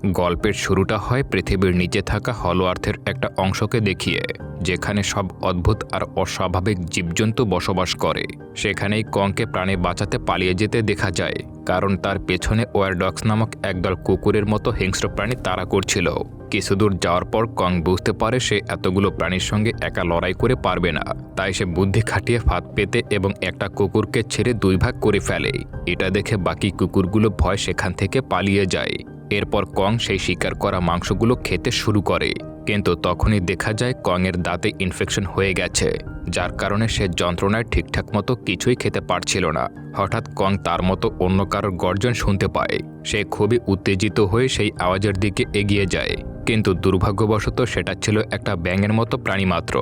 গল্পের শুরুটা হয় পৃথিবীর নিচে থাকা হলো আর্থের একটা অংশকে দেখিয়ে, যেখানে সব অদ্ভুত আর অস্বাভাবিক জীবজন্তু বসবাস করে। সেখানেই কংকে প্রাণে বাঁচাতে পালিয়ে যেতে দেখা যায়, কারণ তার পেছনে ওয়ারডক্স নামক একদল কুকুরের মতো হিংস্র প্রাণী তাড়া করছিল। কিছুদূর যাওয়ার পর কং বুঝতে পারে সে এতগুলো প্রাণীর সঙ্গে একা লড়াই করে পারবে না, তাই সে বুদ্ধি খাটিয়ে ফাঁদ পেতে এবং একটা কুকুরকে ছেড়ে 2 ভাগ করে ফেলে। এটা দেখে বাকি কুকুরগুলো ভয় সেখান থেকে পালিয়ে যায়। এরপর কং সেই শিকার করা মাংসগুলো খেতে শুরু করে, কিন্তু তখনই দেখা যায় কংয়ের দাঁতে ইনফেকশন হয়ে গেছে, যার কারণে সে যন্ত্রণায় ঠিকঠাক মতো কিছুই খেতে পারছিল না। হঠাৎ কং তার মতো অন্য কারোর গর্জন শুনতে পায়। সে খুবই উত্তেজিত হয়ে সেই আওয়াজের দিকে এগিয়ে যায়, কিন্তু দুর্ভাগ্যবশত সেটা ছিল একটা ব্যাঙের মতো প্রাণী মাত্র।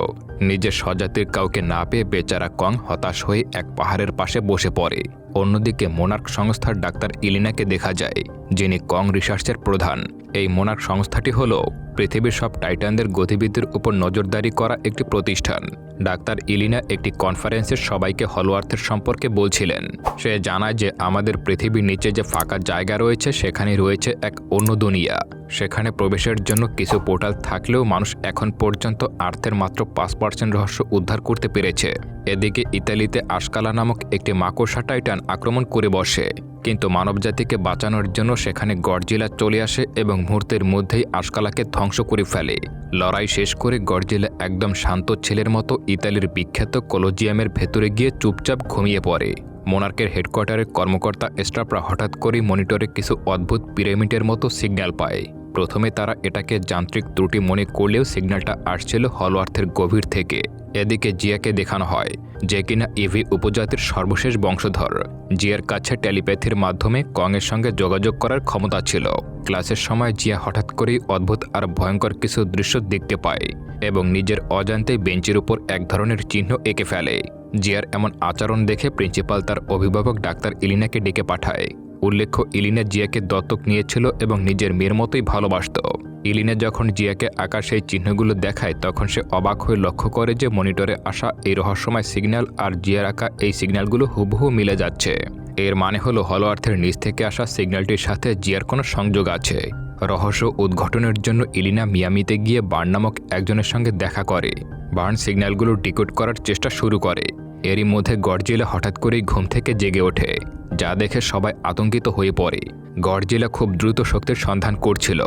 নিজের স্বজাতির কাউকে না পেয়ে বেচারা কং হতাশ হয়ে এক পাহাড়ের পাশে বসে পড়ে। অন্যদিকে মোনার্ক সংস্থার ডাক্তার ইলিনাকে দেখা যায়, যিনি কং রিসার্চের প্রধান। এই মোনার্ক সংস্থাটি হল পৃথিবীর সব টাইটানদের গতিবিধির উপর নজরদারি করা একটি প্রতিষ্ঠান। ডাক্তার ইলিনা একটি কনফারেন্সের সবাইকে হলো আর্থের সম্পর্কে বলছিলেন। সে জানায় যে আমাদের পৃথিবীর নিচে যে ফাঁকা জায়গা রয়েছে সেখানে রয়েছে এক অন্য দুনিয়া। সেখানে প্রবেশের জন্য কিছু পোর্টাল থাকলেও মানুষ এখন পর্যন্ত আর্থের মাত্র 5% রহস্য উদ্ধার করতে পেরেছে। এদিকে ইতালিতে আসকালা নামক একটি মাকড়সা টাইটান আক্রমণ করে বসে, কিন্তু মানবজাতিকে বাঁচানোর জন্য সেখানে গডজিলা চলে আসে এবং মুহূর্তের মধ্যেই আসকালাকে ধ্বংস করে ফেলে। লড়াই শেষ করে গডজিলা একদম শান্ত ছেলের মতো ইতালির বিখ্যাত কলোজিয়ামের ভেতরে গিয়ে চুপচাপ ঘুমিয়ে পড়ে। মোনার্কের হেডকোয়ার্টারের কর্মকর্তা স্টাফরা হঠাৎ করেই মনিটরে কিছু অদ্ভুত পিরামিডের মতো সিগন্যাল পায়। প্রথমে তারা এটাকে যান্ত্রিক ত্রুটি মনে করলেও সিগন্যালটা আসছিল হলো আর্থের গভীর থেকে। এদিকে জিয়াকে দেখানো হয়, যে কিনা ইভি উপজাতির সর্বশেষ বংশধর। জিয়ার কাছে টেলিপ্যাথির মাধ্যমে কংয়ের সঙ্গে যোগাযোগ করার ক্ষমতা ছিল। ক্লাসের সময় জিয়া হঠাৎ করেই অদ্ভুত আর ভয়ঙ্কর কিছু দৃশ্য দেখতে পায় এবং নিজের অজান্তেই বেঞ্চের উপর এক ধরনের চিহ্ন এঁকে ফেলে। জিয়ার এমন আচরণ দেখে প্রিন্সিপাল তার অভিভাবক ডাক্তার ইলিনাকে ডেকে পাঠায়। উল্লেখ্য, ইলিনা জিয়াকে দত্তক নিয়েছিল এবং নিজের মেয়ের মতোই ভালোবাসত। ইলিনা যখন জিয়াকে আঁকা সেই চিহ্নগুলো দেখায় তখন সে অবাক হয়ে লক্ষ্য করে যে মনিটরে আসা এই রহস্যময় সিগন্যাল আর জিয়ার আঁকা এই সিগন্যালগুলো হুবহু মিলে যাচ্ছে। এর মানে হলো হলো আর্থের নিচ থেকে আসা সিগন্যালটির সাথে জিয়ার কোনো সংযোগ আছে। রহস্য উদ্ঘাটনের জন্য ইলিনা মিয়ামিতে গিয়ে বার্ন নামক একজনের সঙ্গে দেখা করে। বার্ন সিগন্যালগুলো ডিকোড করার চেষ্টা শুরু করে। এরই মধ্যে গডজিলা হঠাৎ করেই ঘুম থেকে জেগে ওঠে, যা দেখে সবাই আতঙ্কিত হয়ে পড়ে। গডজিলা খুব দ্রুত শক্তির সন্ধান করছিল,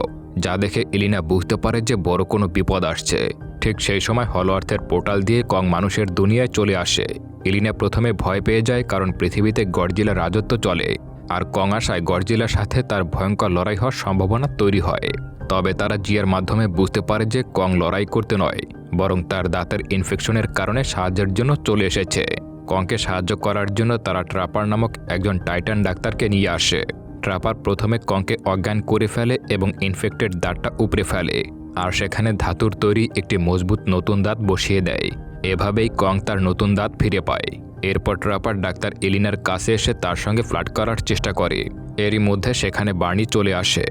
যা দেখে ইলিনা বুঝতে পারে যে বড় কোনো বিপদ আসছে। ঠিক সেই সময় হলো আর্থের পোর্টাল দিয়ে কং মানুষের দুনিয়ায় চলে আসে। ইলিনা প্রথমে ভয় পেয়ে যায়, কারণ পৃথিবীতে গডজিলার রাজত্ব চলে, আর কং আসায় গডজিলার সাথে তার ভয়ঙ্কর লড়াই হওয়ার সম্ভাবনা তৈরি হয়। তবে তারা জিয়ার মাধ্যমে বুঝতে পারে যে কং লড়াই করতে নয়, বরং তার দাঁতের ইনফেকশনের কারণে সাহায্যের জন্য চলে এসেছে। কংকে সাহায্য করার জন্য তারা ট্রাপার নামক একজন টাইটান ডাক্তারকে নিয়ে আসে। ট্রাপার প্রথমে কংকে অজ্ঞান করে ফেলে এবং ইনফেক্টেড দাঁতটা উপড়ে ফেলে, আর সেখানে ধাতুর তৈরি একটি মজবুত নতুন দাঁত বসিয়ে দেয়। এভাবেই কং তার নতুন দাঁত ফিরে পায়। এরপর ট্রাপার ডাক্তার এলিনার কাছে এসে তার সঙ্গে ফ্লার্ট করার চেষ্টা করে। এরই মধ্যে সেখানে বার্নি চলে আসে।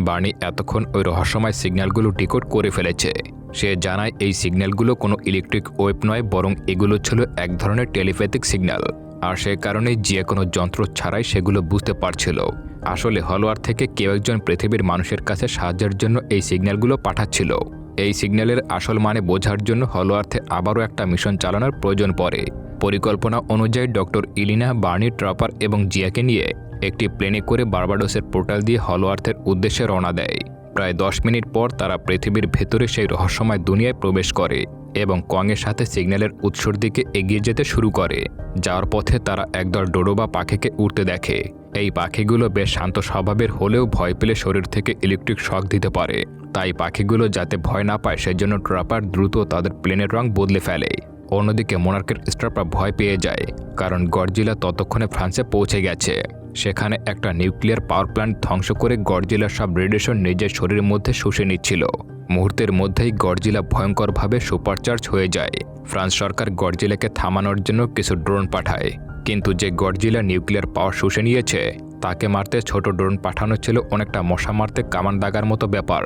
বার্নি এতক্ষণ ওই রহস্যময় সিগন্যালগুলো ডিকোড করে ফেলেছে। সে জানায় এই সিগন্যালগুলো কোনো ইলেকট্রিক ওয়েভ নয়, বরং এগুলো ছিল এক ধরনের টেলিপ্যাথিক সিগন্যাল, আর সে কারণেই যে কোনো যন্ত্র ছাড়াই সেগুলো বুঝতে পারছিল। আসলে হলো আর্থ থেকে কেউ একজন পৃথিবীর মানুষের কাছে সাহায্যের জন্য এই সিগন্যালগুলো পাঠাচ্ছিল। এই সিগন্যালের আসল মানে বোঝার জন্য হলো আর্থে আবারও একটা মিশন চালানোর প্রয়োজন পড়ে। পরিকল্পনা অনুযায়ী ডক্টর ইলিনা, বার্নি, ট্রাপার এবং জিয়াকে নিয়ে একটি প্লেনে করে বার্বাডোসের পোর্টাল দিয়ে হলো আর্থের উদ্দেশ্যে রওনা দেয়। প্রায় 10 মিনিট পর তারা পৃথিবীর ভেতরে সেই রহস্যময় দুনিয়ায় প্রবেশ করে এবং কংয়ের সাথে সিগন্যালের উৎসর দিকে এগিয়ে যেতে শুরু করে। যাওয়ার পথে তারা একদল ডোডো বা পাখিকে উড়তে দেখে। এই পাখিগুলো বেশ শান্ত স্বভাবের হলেও ভয় পেলে শরীর থেকে ইলেকট্রিক শক দিতে পারে। তাই পাখিগুলো যাতে ভয় না পায় সেজন্য ট্রাপার দ্রুত তাদের প্লেনের রং বদলে ফেলে। অন্যদিকে মোনার্কের স্টাফরা ভয় পেয়ে যায়, কারণ গডজিলা ততক্ষণে ফ্রান্সে পৌঁছে গেছে। সেখানে একটা নিউক্লিয়ার পাওয়ার প্ল্যান্ট ধ্বংস করে গডজিলার সব রেডিয়েশন নিজের শরীরের মধ্যে শুষে নিচ্ছিল। মুহূর্তের মধ্যেই গডজিলা ভয়ঙ্করভাবে সুপারচার্জ হয়ে যায়। ফ্রান্স সরকার গডজিলাকে থামানোর জন্য কিছু ড্রোন পাঠায়, কিন্তু যে গডজিলা নিউক্লিয়ার পাওয়ার শুষে নিয়েছে তাকে মারতে ছোট ড্রোন পাঠানো ছিল অনেকটা মশা মারতে কামান দাগার মতো ব্যাপার।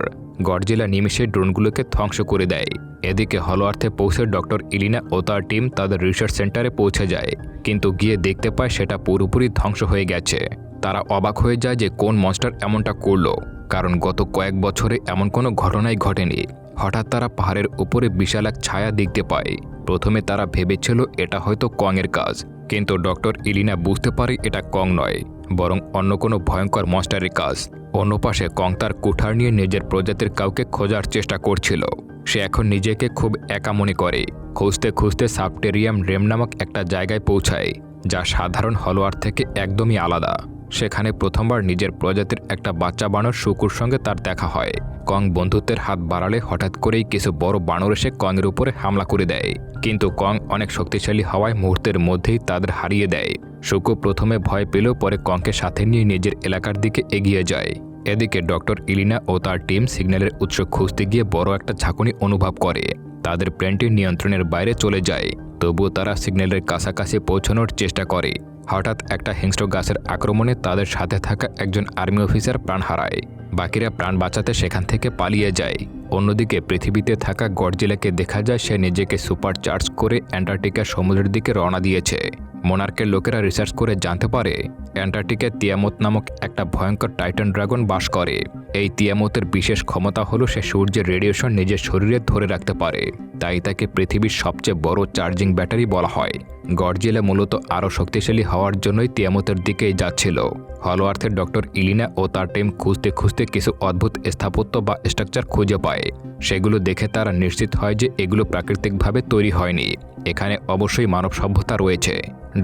গডজিলা নিমিষে ড্রোনগুলোকে ধ্বংস করে দেয়। এদিকে হলো আর্থে পৌঁছে ডক্টর ইলিনা ও তার টিম তাদের রিসার্চ সেন্টারে পৌঁছে যায়, কিন্তু গিয়ে দেখতে পায় সেটা পুরোপুরি ধ্বংস হয়ে গেছে। তারা অবাক হয়ে যায় যে কোন মনস্টার এমনটা করলো, কারণ গত কয়েক বছরে এমন কোনো ঘটনাই ঘটেনি। হঠাৎ তারা পাহাড়ের উপরে বিশাল এক ছায়া দেখতে পায়। প্রথমে তারা ভেবেছিল এটা হয়তো কংয়ের কাজ, কিন্তু ডক্টর ইলিনা বুঝতে পারে এটা কং নয়, বরং অন্য কোনো ভয়ঙ্কর মনস্টারের কাজ। অন্য পাশে কং তার কুঠার নিয়ে নিজের প্রজাতির কাউকে খোঁজার চেষ্টা করছিল। সে এখন নিজেকে খুব একা মনে করে। খুঁজতে খুঁজতে সাবটেরিয়াম রেম নামক একটা জায়গায় পৌঁছায়, যা সাধারণ হলো আর্থ থেকে একদমই আলাদা। সেখানে প্রথমবার নিজের প্রজাতির একটা বাচ্চা বানর শুকুর সঙ্গে তার দেখা হয়। কং বন্ধুত্বের হাত বাড়ালে হঠাৎ করেই কিছু বড় বানর এসে কংয়ের উপরে হামলা করে দেয়, কিন্তু কং অনেক শক্তিশালী হওয়ায় মুহূর্তের মধ্যেই তাদের হারিয়ে দেয়। শুকু প্রথমে ভয় পেলেও পরে কংকে সাথে নিয়ে নিজের এলাকার দিকে এগিয়ে যায়। এদিকে ডক্টর ইলিনা ও তার টিম সিগন্যালের উৎস খুঁজতে গিয়ে বড় একটা ঝাঁকুনি অনুভব করে। তাদের প্লেনটি নিয়ন্ত্রণের বাইরে চলে যায়, তবুও তারা সিগন্যালের কাছাকাছি পৌঁছানোর চেষ্টা করে। হঠাৎ একটা হিংস্র গাছের আক্রমণে তাদের সাথে থাকা একজন আর্মি অফিসার প্রাণ হারায়। বাকিরা প্রাণ বাঁচাতে সেখান থেকে পালিয়ে যায়। অন্যদিকে পৃথিবীতে থাকা গডজিলাকে দেখা যায় সে নিজেকে সুপার চার্জ করে অ্যান্টার্কটিকার সমুদ্রের দিকে রওনা দিয়েছে। মোনার্কের লোকেরা রিসার্চ করে জানতে পারে অ্যান্টার্কটিকায় তিয়ামত নামক একটা ভয়ঙ্কর টাইটান ড্রাগন বাস করে। এই তিয়ামতের বিশেষ ক্ষমতা হলো সে সূর্যের রেডিয়েশন নিজের শরীরে ধরে রাখতে পারে, তাই তাকে পৃথিবীর সবচেয়ে বড় চার্জিং ব্যাটারি বলা হয়। গডজিলা মূলত আরও শক্তিশালী হওয়ার জন্যই তিয়ামতের দিকেই যাচ্ছিল। হলো আর্থের ডক্টর ইলিনা ও তার টিম খুঁজতে খুঁজতে কিছু অদ্ভুত স্থাপত্য বা স্ট্রাকচার খুঁজে পায়। সেগুলো দেখে তারা নিশ্চিত হয় যে এগুলো প্রাকৃতিকভাবে তৈরি হয়নি, এখানে অবশ্যই মানব সভ্যতা রয়েছে।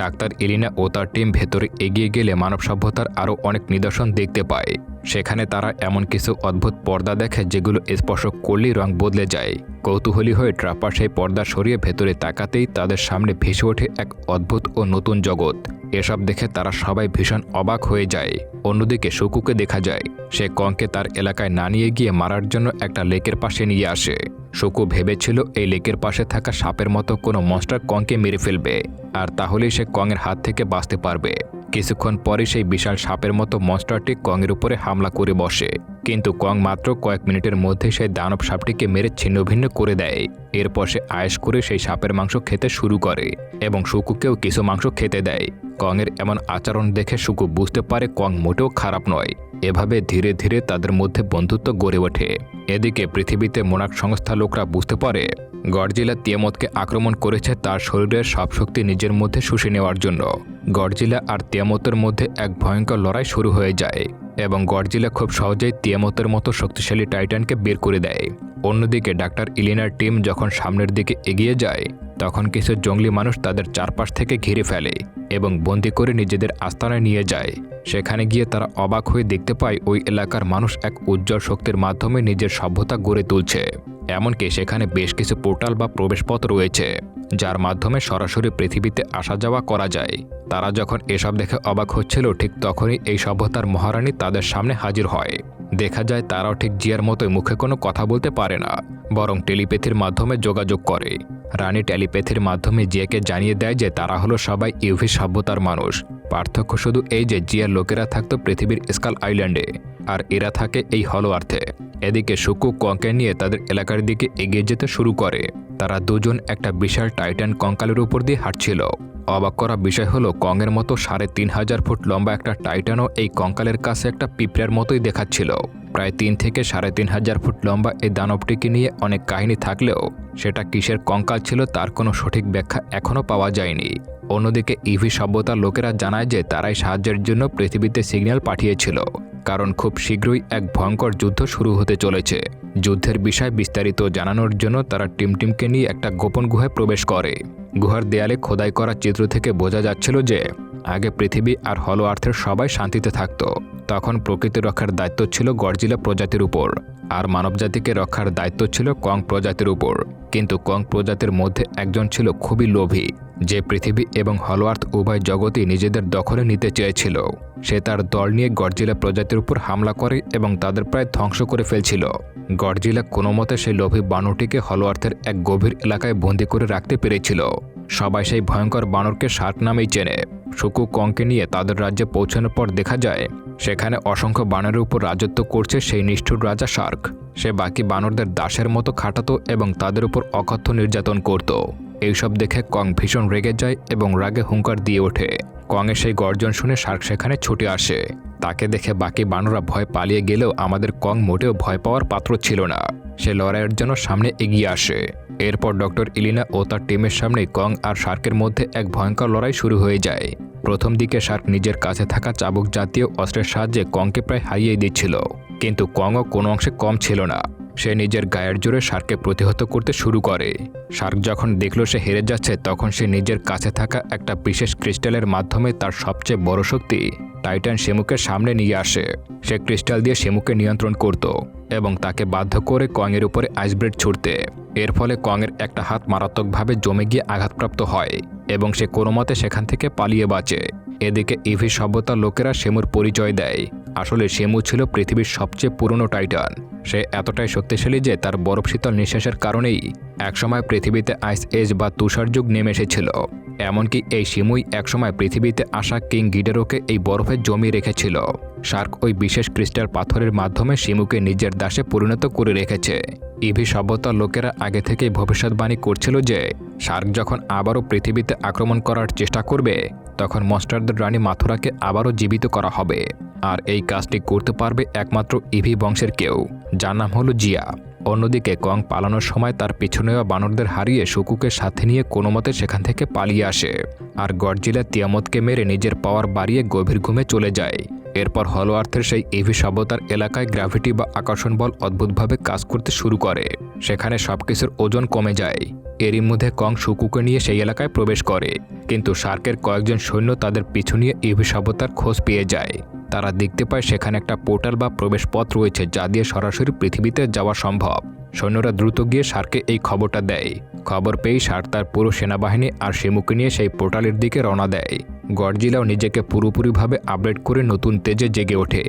ডাক্তার ইলিনা ও তার টিম ভেতরে এগিয়ে গেলে মানব সভ্যতার আরও অনেক নিদর্শন দেখতে পায়। সেখানে তারা এমন কিছু অদ্ভুত পর্দা দেখে যেগুলো স্পর্শ করলেই রং বদলে যায়। কৌতূহলী হয়ে ট্রাপার সেই পর্দা সরিয়ে ভেতরে তাকাতেই তাদের সামনে ভেসে ওঠে এক অদ্ভুত ও নতুন জগৎ। এসব দেখে তারা সবাই ভীষণ অবাক হয়ে যায়। অন্যদিকে শুকুকে দেখা যায় সে কংকে তার এলাকায় না নিয়ে গিয়ে মারার জন্য একটা লেকের পাশে নিয়ে আসে। শুকু ভেবেছিল এই লেকের পাশে থাকা সাপের মতো কোনো মনস্টার কংকে মেরে ফেলবে, আর তাহলেই সে কংয়ের হাত থেকে বাঁচতে পারবে। কিছুক্ষণ পরে সেই বিশাল সাপের মতো মনস্টারটি কংয়ের উপরে হামলা করে বসে, কিন্তু কং মাত্র কয়েক মিনিটের মধ্যে সেই দানব সাপটিকে মেরে ছিন্নভিন্ন করে দেয়। এরপর সে আয়েশ করে সেই সাপের মাংস খেতে শুরু করে এবং শুকুকেও কিছু মাংস খেতে দেয়। কংয়ের এমন আচরণ দেখে শুকু বুঝতে পারে কং মোটেও খারাপ নয়। এভাবে ধীরে ধীরে তাদের মধ্যে বন্ধুত্ব গড়ে ওঠে। এদিকে পৃথিবীতে মোনার্ক সংস্থা লোকরা বুঝতে পারে গডজিলা তিয়ামতকে আক্রমণ করেছে তার শরীরের সব শক্তি নিজের মধ্যে শুষে নেওয়ার জন্য। গডজিলা আর তিয়ামতের মধ্যে এক ভয়ঙ্কর লড়াই শুরু হয়ে যায় এবং গডজিলা খুব সহজেই তিয়ামতের মতো শক্তিশালী টাইটানকে বের করে দেয়। অন্যদিকে ডাক্তার ইলিনার টিম যখন সামনের দিকে এগিয়ে যায়, তখন কিছু জঙ্গলি মানুষ তাদের চারপাশ থেকে ঘিরে ফেলে এবং বন্দি করে নিজেদের আস্তানায় নিয়ে যায়। সেখানে গিয়ে তারা অবাক হয়ে দেখতে পায় ওই এলাকার মানুষ এক উজ্জ্বল শক্তির মাধ্যমে নিজের সভ্যতা গড়ে তুলছে। এমনকি সেখানে বেশ কিছু পোর্টাল বা প্রবেশপথ রয়েছে, যার মাধ্যমে সরাসরি পৃথিবীতে আসা যাওয়া করা যায়। তারা যখন এসব দেখে অবাক হচ্ছিল, ঠিক তখনই এই সভ্যতার মহারানী তাদের সামনে হাজির হয়। দেখা যায় তারাও ঠিক জিয়ার মতোই মুখে কোনো কথা বলতে পারে না, বরং টেলিপ্যাথির মাধ্যমে যোগাযোগ করে। রানী টেলিপ্যাথির মাধ্যমে জিয়াকে জানিয়ে দেয় যে তারা হলো সবাই ইউভি সভ্যতার মানুষ। পার্থক্য শুধু এই যে জিয়ার লোকেরা থাকতো পৃথিবীর স্কাল আইল্যান্ডে, আর এরা থাকে এই হলো আর্থে। এদিকে শুকু কংকে নিয়ে তাদের এলাকার দিকে এগিয়ে যেতে শুরু করে। তারা দুজন একটা বিশাল টাইটান কঙ্কালের উপর দিয়ে হাঁটছিল। অবাক করা বিষয় হলো কংয়ের মতো ৩৫০০ ফুট লম্বা একটা টাইটানও এই কঙ্কালের কাছে একটা পিঁপড়ার মতোই দেখাচ্ছিল। প্রায় ৩ থেকে ৩৫০০ ফুট লম্বা এই দানবটিকে নিয়ে অনেক কাহিনী থাকলেও সেটা কিসের কঙ্কাল ছিল তার কোনো সঠিক ব্যাখ্যা এখনও পাওয়া যায়নি। অন্যদিকে ইভি সভ্যতার লোকেরা জানায় যে তারাই সাহায্যের জন্য পৃথিবীতে সিগন্যাল পাঠিয়েছিল, কারণ খুব শীঘ্রই এক ভয়ঙ্কর যুদ্ধ শুরু হতে চলেছে। যুদ্ধের বিষয় বিস্তারিত জানানোর জন্য তারা টিমকে নিয়ে একটা গোপন গুহায় প্রবেশ করে। গুহার দেয়ালে খোদাই করা চিত্র থেকে বোঝা যাচ্ছিল যে আগে পৃথিবী আর হলো আর্থের সবাই শান্তিতে থাকত। তখন প্রকৃতি রক্ষার দায়িত্ব ছিল গডজিলা প্রজাতির উপর, আর মানবজাতিকে রক্ষার দায়িত্ব ছিল কং প্রজাতির উপর। কিন্তু কং প্রজাতির মধ্যে একজন ছিল খুবই লোভী, যে পৃথিবী এবং হলো আর্থ উভয় জগতই নিজেদের দখলে নিতে চেয়েছিল। সে তার দল নিয়ে গডজিলা প্রজাতির উপর হামলা করে এবং তাদের প্রায় ধ্বংস করে ফেলছিল। গডজিলা কোনো মতে সেই লোভী বানরটিকে হলো আর্থের এক গভীর এলাকায় বন্দি করে রাখতে পেরেছিল। সবাই সেই ভয়ঙ্কর বানরকে শার্ক নামেই চেনে। শুকু কংকে নিয়ে তাদের রাজ্যে পৌঁছানোর পর দেখা যায় সেখানে অসংখ্য বানরের উপর রাজত্ব করছে সেই নিষ্ঠুর রাজা শার্ক। সে বাকি বানরদের দাসের মতো খাটাতো এবং তাদের উপর অকথ্য নির্যাতন করত। এইসব দেখে কং ভীষণ রেগে যায় এবং রাগে হুঙ্কার দিয়ে ওঠে। কংয়ের সেই গর্জন শুনে শার্ক সেখানে ছুটে আসে। তাকে দেখে বাকি বানররা ভয় পালিয়ে গেলেও আমাদের কং মোটেও ভয় পাওয়ার পাত্র ছিল না। সে লড়াইয়ের জন্য সামনে এগিয়ে আসে। এরপর ডক্টর ইলিনা ও তার টিমের সামনে কং আর শার্কের মধ্যে এক ভয়ঙ্কর লড়াই শুরু হয়ে যায়। প্রথম দিকে শার্ক নিজের কাছে থাকা চাবুক জাতীয় অস্ত্রের সাহায্যে কংকে প্রায় হারিয়ে দিচ্ছিল, কিন্তু কংও কোনো অংশে কম ছিল না। সে নিজের গায়ের জোরে শার্ককে প্রতিহত করতে শুরু করে। শার্ক যখন দেখল সে হেরে যাচ্ছে, তখন সে নিজের কাছে থাকা একটা বিশেষ ক্রিস্টালের মাধ্যমে তার সবচেয়ে বড় শক্তি টাইটান শেমুকে সামনে নিয়ে আসে। সে ক্রিস্টাল দিয়ে শেমুকে নিয়ন্ত্রণ করত এবং তাকে বাধ্য করে কংয়ের উপরে আইসব্রেড ছুড়তে। এর ফলে কংয়ের একটা হাত মারাত্মকভাবে জমে গিয়ে আঘাতপ্রাপ্ত হয় এবং সে কোনোমতে সেখান থেকে পালিয়ে বাঁচে। এদিকে ইভি সভ্যতার লোকেরা শেমুর পরিচয় দেয়। আসলে শেমু ছিল পৃথিবীর সবচেয়ে পুরনো টাইটান। সে এতটাই শক্তিশালী যে তার বরফ শীতল নিঃশ্বাসের কারণেই একসময় পৃথিবীতে আইস এজ বা তুষার যুগ নেমে এসেছিল। এমনকি এই শেমুই একসময় পৃথিবীতে আসা কিং গিডেরোকে এই বরফে জমিয়ে রেখেছিল। শার্ক ওই বিশেষ ক্রিস্টাল পাথরের মাধ্যমে শেমুকে নিজের দাসে পরিণত করে রেখেছে। ইভি সভ্যতার লোকেরা আগে থেকেই ভবিষ্যৎবাণী করছিল যে শার্ক যখন আবারও পৃথিবীতে আক্রমণ করার চেষ্টা করবে, তখন মনস্টারদের রানী মাথুরাকে আবারও জীবিত করা হবে। আর এই কাজটি করতে পারবে একমাত্র ইভি বংশের কেউ, যার নাম হলো জিয়া। অন্যদিকে কং পালানোর সময় তার পিছনে বানরদের হারিয়ে শুকুকে সাথে নিয়ে কোনোমতে সেখান থেকে পালিয়ে আসে। আর গডজিলা তিয়ামতকে মেরে নিজের পাওয়ার বাড়িয়ে গভীর ঘুমে চলে যায়। এরপর হলো আর্থের সেই ইভি সভ্যতার এলাকায় গ্র্যাভিটি বা আকর্ষণ বল অদ্ভুতভাবে কাজ করতে শুরু করে। সেখানে সবকিছুর ওজন কমে যায়। এরই মধ্যে কং শুকুকে নিয়ে সেই এলাকায় প্রবেশ করে, কিন্তু শার্কের কয়েকজন সৈন্য তাদের পিছু নিয়ে ইভি সভ্যতার খোঁজ পেয়ে যায়। তারা দেখতে পায় সেখানে একটা পোর্টাল বা প্রবেশ পথ রয়েছে, যা দিয়ে সরাসরি পৃথিবীতে যাওয়া সম্ভব। সৈন্যরা দ্রুত গিয়ে শার্ককে এই খবরটা দেয়। খবর পেয়েই শার্ক তার পুরো সেনাবাহিনী আর শেমুকে নিয়ে সেই পোর্টালের দিকে রওনা দেয়। গডজিলাও নিজেকে পুরোপুরিভাবে আপডেট করে নতুন তেজে জেগে ওঠে।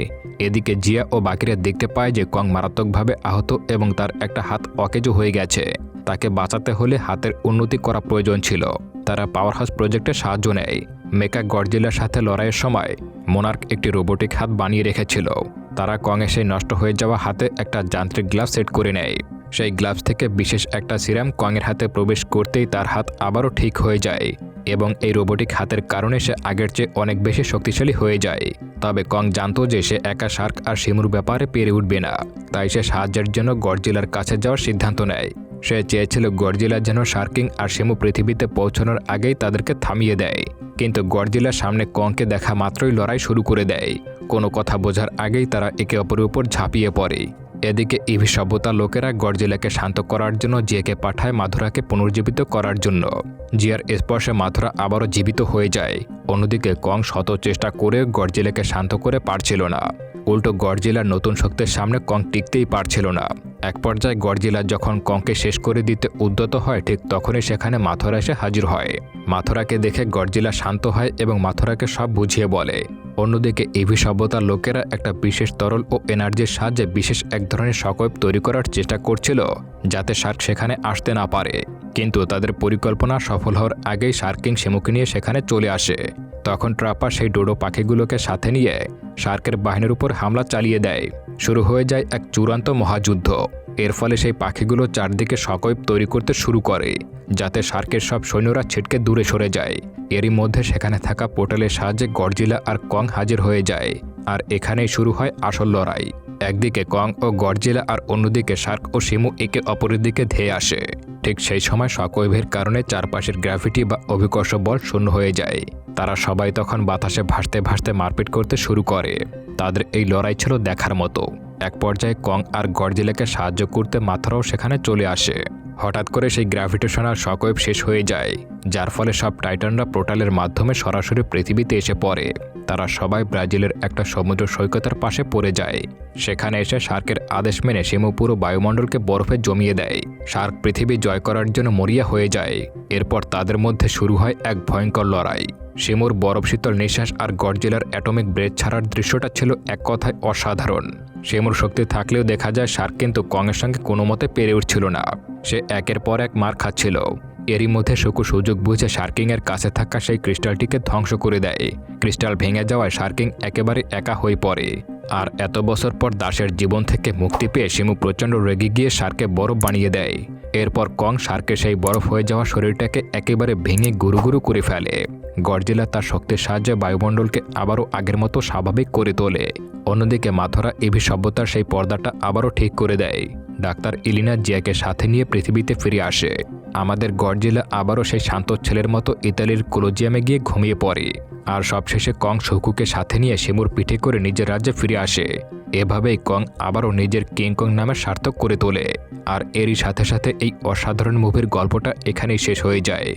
এদিকে জিয়া ও বাকিরা দেখতে পায় যে কং মারাত্মকভাবে আহত এবং তার একটা হাত অকেজো হয়ে গেছে। তাকে বাঁচাতে হলে হাতের উন্নতি করা প্রয়োজন ছিল। তারা পাওয়ার হাউস প্রজেক্টে সাহায্য নেয়। মেকা গডজিলার সাথে লড়াইয়ের সময় মোনার্ক একটি রোবোটিক হাত বানিয়ে রেখেছিল। তারা কংয়ে সেই নষ্ট হয়ে যাওয়া হাতে একটা যান্ত্রিক গ্লাভস সেট করে নেয়। সেই গ্লাভস থেকে বিশেষ একটা সিরাম কংয়ের হাতে প্রবেশ করতেই তার হাত আবারও ঠিক হয়ে যায় এবং এই রোবোটিক হাতের কারণে সে আগের চেয়ে অনেক বেশি শক্তিশালী হয়ে যায়। তবে কং জানত যে সে একা শার্ক আর শিমুর ব্যাপারে পেরে উঠবে না, তাই সে সাহায্যের জন্য গডজিলার কাছে যাওয়ার সিদ্ধান্ত নেয়। সে চেয়েছিল গডজিলা যেন শার্কিং আর শিমু পৃথিবীতে পৌঁছানোর আগেই তাদেরকে থামিয়ে দেয়, কিন্তু গডজিলার সামনে কংকে দেখা মাত্রই লড়াই শুরু করে দেয়। কোনো কথা বোঝার আগেই তারা একে অপরের উপর ঝাঁপিয়ে পড়ে। এদিকে ইভি সভ্যতার লোকেরা গডজিলাকে শান্ত করার জন্য জিয়াকে পাঠায় মাথুরাকে পুনর্জীবিত করার জন্য। জিয়ার স্পর্শে মাথুরা আবারও জীবিত হয়ে যায়। অন্যদিকে কং শত চেষ্টা করে গডজিলাকে শান্ত করে পারছিল না। উল্টো গডজিলার নতুন শক্তির সামনে কং টিকতেই পারছিল না। এক পর্যায়ে গডজিলা যখন কংকে শেষ করে দিতে উদ্যত হয়, ঠিক তখনই সেখানে মাথুরা এসে হাজির হয়। মাথুরাকে দেখে গডজিলা শান্ত হয় এবং মাথুরাকে সব বুঝিয়ে বলে। অন্যদিকে ইভি সভ্যতার লোকেরা একটা বিশেষ তরল ও এনার্জির সাহায্যে বিশেষ এক ধরনের শকওয়েভ তৈরি করার চেষ্টা করছিল, যাতে শার্ক সেখানে আসতে না পারে। কিন্তু তাদের পরিকল্পনা সফল হওয়ার আগেই শার্কিং শিমুকে নিয়ে সেখানে চলে আসে। তখন ট্রাপার সেই ডোডো পাখিগুলোকে সাথে নিয়ে শার্কের বাহিনীর উপর হামলা চালিয়ে দেয়। শুরু হয়ে যায় এক চূড়ান্ত মহাযুদ্ধ। এর ফলে সেই পাখিগুলো চারদিকে শকওয়েভ তৈরি করতে শুরু করে, যাতে শার্কের সব সৈন্যরা ছিটকে দূরে সরে যায়। এরই মধ্যে সেখানে থাকা পোর্টালের সাহায্যে গডজিলা আর কং হাজির হয়ে যায়। আর এখানেই শুরু হয় আসল লড়াই। একদিকে কং ও গডজিলা আর অন্যদিকে শার্ক ও শিমু একে অপরের দিকে ধেয়ে আসে। ঠিক সেই সময় শকওয়েভের কারণে চারপাশের গ্র্যাভিটি বা অভিকর্ষ বল শূন্য হয়ে যায়। তারা সবাই তখন বাতাসে ভাসতে ভাসতে মারপিট করতে শুরু করে। তাদের এই লড়াই ছিল দেখার মতো। এক পর্যায়ে কং আর গডজিলাকে সাহায্য করতে মাথুরাও সেখানে চলে আসে। হঠাৎ করে সেই গ্র্যাভিটেশনাল শকওয়েভ শেষ হয়ে যায়, যার ফলে সব টাইটানরা পোর্টালের মাধ্যমে সরাসরি পৃথিবীতে এসে পড়ে। তারা সবাই ব্রাজিলের একটা সমুদ্র সৈকতের পাশে পড়ে যায়। সেখানে এসে শার্কের আদেশ মেনে শিমু পুরো বায়ুমণ্ডলকে বরফে জমিয়ে দেয়। শার্ক পৃথিবী জয় করার জন্য মরিয়া হয়ে যায়। এরপর তাদের মধ্যে শুরু হয় এক ভয়ঙ্কর লড়াই। শিমুর বরফ শীতল নিঃশ্বাস আর গডজিলার অ্যাটমিক ব্রেথ ছাড়ার দৃশ্যটা ছিল এক কথায় অসাধারণ। শিমুর শক্তি থাকলেও দেখা যায় শার্ক কিন্তু কংয়ের সঙ্গে কোনো মতে পেরে উঠছিল না। সে একের পর এক মার খাচ্ছিল। এরই মধ্যে শুকু সুযোগ বুঝে শার্কিংয়ের কাছে থাকা সেই ক্রিস্টালটিকে ধ্বংস করে দেয়। ক্রিস্টাল ভেঙে যাওয়ায় শার্কিং একেবারে একা হয়ে পড়ে। আর এত বছর পর দাসের জীবন থেকে মুক্তি পেয়ে শিমু প্রচণ্ড রেগে গিয়ে শার্ককে বরফ বানিয়ে দেয়। এরপর কং শার্কের সেই বরফ হয়ে যাওয়া শরীরটাকে একেবারে ভেঙে গুরু গুরু করে ফেলে। গডজিলা তার শক্তির সাহায্যে বায়ুমণ্ডলকে আবারও আগের মতো স্বাভাবিক করে তোলে। অন্যদিকে মাথরা ইভি সভ্যতার সেই পর্দাটা আবারও ঠিক করে দেয়। ডাক্তার ইলিনা জিয়াকে সাথে নিয়ে পৃথিবীতে ফিরে আসে। আমাদের গডজিলা আবারও সেই শান্ত ছেলের মতো ইতালির কোলোজিয়ামে গিয়ে ঘুমিয়ে পড়ে। আর সবশেষে কং শুকুকে সাথে নিয়ে শিমুর পিঠে করে নিজের রাজ্যে ফিরে আসে। এভাবেই কং আবারও নিজের কিংকং নামে সার্থক করে তোলে। আর এরই সাথে সাথে এই অসাধারণ মুভির গল্পটা এখানেই শেষ হয়ে যায়।